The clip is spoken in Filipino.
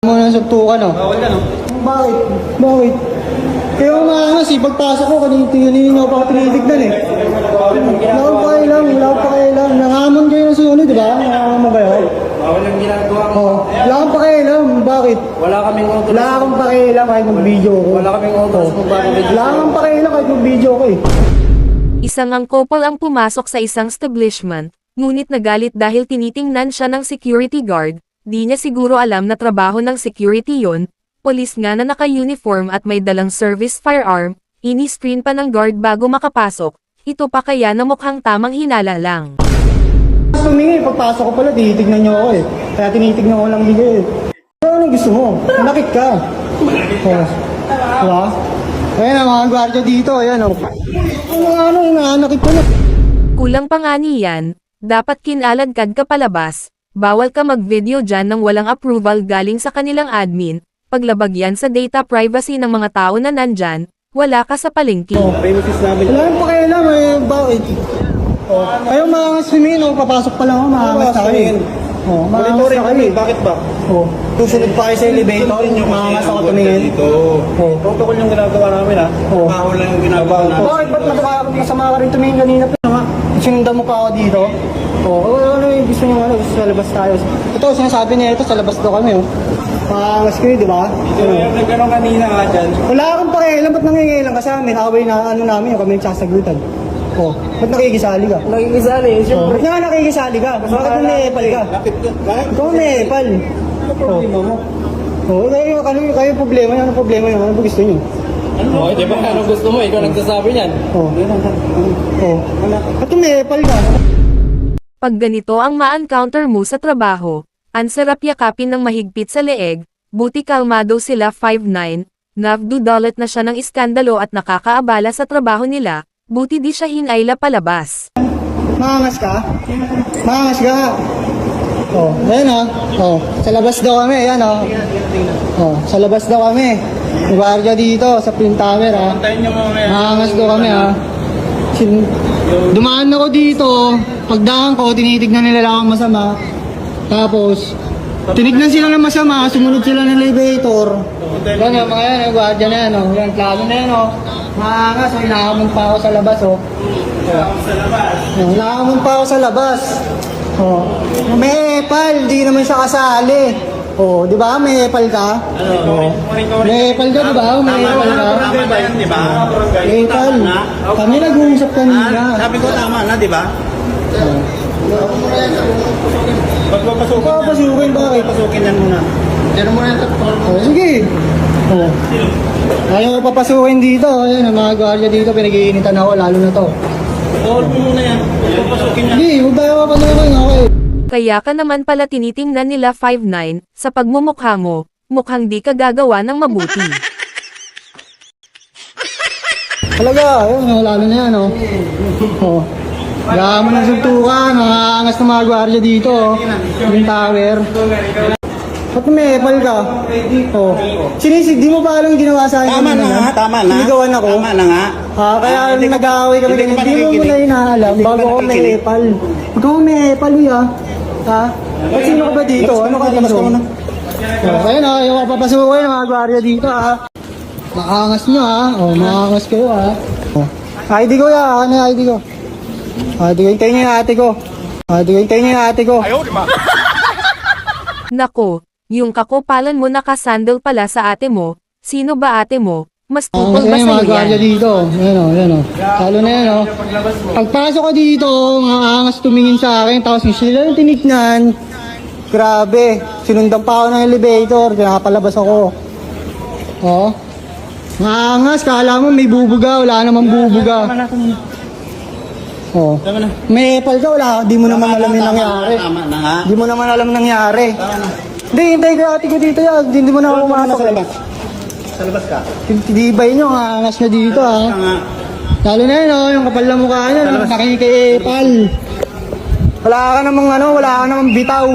Mo na suntukan, no? Bawal ka, no? Bakit? Bakit? Kaya umaangas eh, pagpasok ko, kanina ako pa tinitignan eh. Wala akong pakialam. Nangamon kayo ng sunod, di ba? Nangamon mo ba yun? Bawal ang ginagawa ko. Oo. Wala akong pakialam, bakit? Wala kaming auto. Wala akong pakialam kahit mag-video ko. Wala kaming auto. Wala akong pakialam kahit mag-video ko eh. Isang ang couple ang pumasok sa isang establishment, ngunit nagalit dahil tinitingnan siya ng security guard, di niya siguro alam na trabaho ng security yon, polis nga na naka-uniform at may dalang service firearm, ini-screen pa ng guard bago makapasok, ito pa kaya na mukhang tamang hinala lang. Tumingin, pagpasok ko pala, tinitignan niyo ako eh. Kaya tinitignan ko lang dito eh. Ano gusto mo? Nakit ka. Oh. Diba? Ayan ang mga gwardiya dito, ayan o. Nakit ko na. Kulang pa nga niyan, dapat kinaladkad ka palabas, bawal ka mag-video dyan ng walang approval galing sa kanilang admin, paglabag yan sa data privacy ng mga tao na nandyan, wala ka sa palengke. Premises namin. Wala akong pakialam eh, bakit? Oh. Ayaw maangas swimming, oh. Papasok pa lang ako, maangas na kayo. Oh, maangas na kayo. Bakit ba? Oh. Tusunod pa kayo sa elevator, maangas ako tumingin. Oh. Protocol yung ginagawa namin, ha? Oh. Bawal lang yung ginagawa namin. Bakit? Ba't masama ka rin tumingin kanina pa nga? Sinundan mo pa ako dito? Oo, ano yung gusto nyo ano? Gusto sa labas tayo. Ito, sinasabi niya ito, sa labas daw kami, oh. Maangas kayo, di ba? Yung gano'n kanina nga dyan. Wala akong pakialam, ba't nangingailan ka sa amin? Away na ano namin, yung kami nagsasagutan. Oh, ba't nakikisali ka? Nakikisali, Ba't nga nakikisali ka? Bakit mo naepal ka? Ikaw naepal. Problema mo. Oo, kayo problema nyo. Ano problema nyo? Ano ba gusto nyo? Ano? Di ba ano gusto mo? Ikaw nagsasabi niyan. Oo. Oo. Ba't naepal ka? Pag ganito ang ma-encounter mo sa trabaho, ang sarap yakapin ng mahigpit sa leeg, buti kalmado sila 5'9", nagdudalat na siya ng iskandalo at nakakaabala sa trabaho nila, buti di siya hinayla palabas. Maangas ka? Maangas ka? Oh, ayan o. Oh, sa labas daw kami, ayan o. Oh, sa labas daw kami. May barya dito sa Twin Tower ha. Antayin niyo mamaya. Maangas daw kami ha. Dumaan ako dito, pagdaan ko, tinitignan nila lang ang masama. Tapos, tinignan sila ng masama, sumunod sila ng elevator. Yan yung mga yan, yung guardia na yan, oh. Yan, plano na yan, oh. Maangas, oh, nakakamon pa ako sa labas, oh. Nakakamon pa ako sa labas. Oh. May epal, di naman siya kasali. Oh, di ba? May epal ka? Oh. May epal ka, di ba? May epal ka? Tama na yan, di ba? May epal. Kami nag-uusap kanina. Sabi ko tama na, di ba? Pag papasukin na. Papasukin, bakit? Papasukin yan muna. Pero muna yung tapos. Oh, sige. Oh. Ayaw ko papasukin dito. Ayun, ang mga gwardiya dito, pinag-iinitan ako, lalo na to. Hold mo muna yan. Papasukin yan. Hindi, huwag tayo papasukin, okay. Kaya ka naman pala tinitingnan nila 5'9", sa pagmumukha mo, mukhang di ka gagawa ng mabuti. Talaga, ayun, lalo na yan, oh. Oh. Wala mo ng suntukan, nangangas ng mga gwardiya dito, oh. Yung tower. Ba't may epal ka? Oh. Sinisig, di mo pa alam ginawa sa akin. Tama na nga, tama na. Sinigawan ako. Tama na nga. Ha, kaya nag-aaway kami. Hindi mo muna inaalam bago ako may epal. Ikaw may epal, ha? Ha? Ba't sino ka ba dito? Ano ka dito? Oh, ayun, oh, yung papasukin mga gwardiya dito, ha? Maangas nyo, ha? Oh, maangas kayo, ha? Oh. ID ko, ya. Ano yung ID ko? ID ko, hintayin nyo yung ate ko. ID ko, hintayin nyo yung ate ko. Nako, yung kakopalan mo nakasandal pala sa ate mo, sino ba ate mo? Mas tupol ba Ayun, mga sa'yo gwardiya yan? dito. Ayan, oh, ayan, oh. Talo na yan, oh. Pagpasok ko dito, maangas tumingin sa akin, tapos sila yung tinignan. Grabe, sinundan pa ako ng elevator, pinapalabas ako. Oh. Maangas, kala mo may bubuga, wala namang bubuga. Oh. May epal ka, wala, di mo naman alam yung nangyari. Tama na nga. Di mo naman alam nangyari. Hindi, hintay ko ate ko dito yan, hindi mo na ako pumasok. Sa labas. Sa labas ka. Tibay nyo, angas nyo dito ha. Nga. Lalo na yun, oh, yung kapal na mukha niya, nakikipal. Wala ka namang ano, wala ka namang bitaw.